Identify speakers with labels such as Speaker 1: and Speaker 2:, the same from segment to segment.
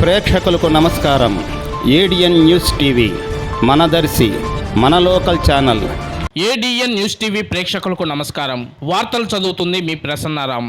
Speaker 1: ప్రేక్షకులకు నమస్కారం. ADN news TV మనదర్శి మన local channel.
Speaker 2: ADN news TV ప్రేక్షకులకు నమస్కారం. వార్తలు చదువుతుంది మీ ప్రసన్నారాం.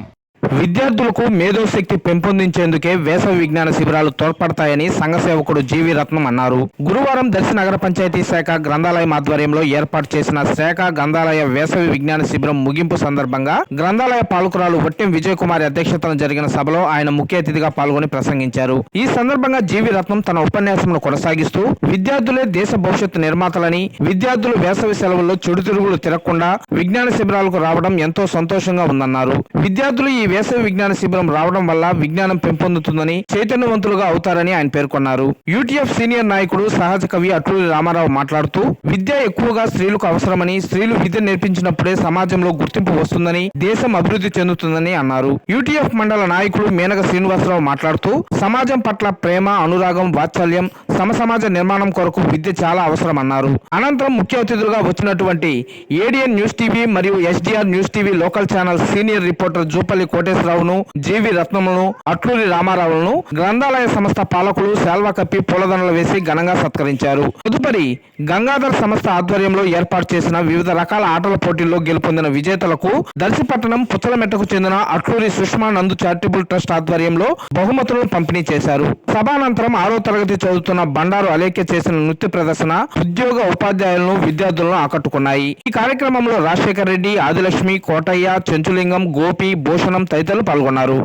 Speaker 3: విద్యార్థులకు మేధోశక్తి పెంపొందించేందుకే వేసవి విజ్ఞాన శిబిరాలు తోడ్పడతాయని సంఘ సేవకుడు జీవి రత్నం అన్నారు. గురువారం దర్శి నగర పంచాయతీ శాఖ గ్రంథాలయం ఆధ్వర్యంలో ఏర్పాటు చేసిన శాఖ గ్రంథాలయ వేసవి విజ్ఞాన శిబిరం ముగింపు సందర్భంగా గ్రంథాలయ పాలకురాలు వట్టెం విజయ్ కుమార్ అధ్యక్షతన జరిగిన సభలో ఆయన ముఖ్య అతిథిగా పాల్గొని ప్రసంగించారు. ఈ సందర్భంగా జీవి రత్నం తన ఉపన్యాసంను కొనసాగిస్తూ విద్యార్థులే దేశ భవిష్యత్తు నిర్మాతలని, విద్యార్థులు వేసవి సెలవుల్లో చెడు తిరుగులు తిరగకుండా విజ్ఞాన శిబిరాలకు రావడం ఎంతో సంతోషంగా ఉందన్నారు. విద్యార్థులు ఈ వేసవి విజ్ఞాన శిబిరం రావడం వల్ల విజ్ఞానం పెంపొందుతుందని, చైతన్యవంతులుగా అవుతారని ఆయన పేర్కొన్నారు. యూటీఎఫ్ సీనియర్ నాయకుడు సహజ కవి అట్లూరి రామారావు మాట్లాడుతూ విద్య ఎక్కువగా స్త్రీలకు అవసరమని, స్త్రీలు విద్య నేర్పించినప్పుడే సమాజంలో గుర్తింపు వస్తుందని, దేశం అభివృద్ధి చెందుతుందని అన్నారు. యూటీఎఫ్ మండల నాయకులు మేనగ శ్రీనివాసరావు మాట్లాడుతూ సమాజం పట్ల ప్రేమ, అనురాగం, వాత్సల్యం, సమసమాజ నిర్మాణం కొరకు విద్య చాలా అవసరమన్నారు. అనంతరం ముఖ్య అతిథులుగా వచ్చినటువంటి ఏడిఎన్ న్యూస్ టీవీ మరియు SDR news TV local channel senior reporter Jupalli కోటేశ్వరరావును, జీవి రత్నములను, అట్లూరి రామారావులను గ్రంథాలయ సంస్థ పాలకులు శాల్వా కప్పి పూలదండలు వేసి ఘనంగా సత్కరించారు. తదుపరి గంగాధర్ సంస్థ ఆధ్వర్యంలో ఏర్పాటు చేసిన వివిధ రకాల ఆటల పోటీల్లో గెలుపొందిన విజేతలకు దర్శిపట్టణం పుచ్చలమెట్టకు చెందిన అట్లూరి సుష్మా నందు చారిటబుల్ ట్రస్ట్ ఆధ్వర్యంలో బహుమతులను పంపిణీ చేశారు. సభానంతరం 6వ తరగతి చదువుతున్న బండారు అలేఖ్య చేసిన నృత్య ప్రదర్శన ఉద్యోగ ఉపాధ్యాయులను, విద్యార్థులను ఆకట్టుకున్నాయి. ఈ కార్యక్రమంలో రాజశేఖర్ రెడ్డి, ఆదిలక్ష్మి, కోటయ్య, చెంచులింగం, గోపి, భూషణం తదితరులు పాల్గొన్నారు.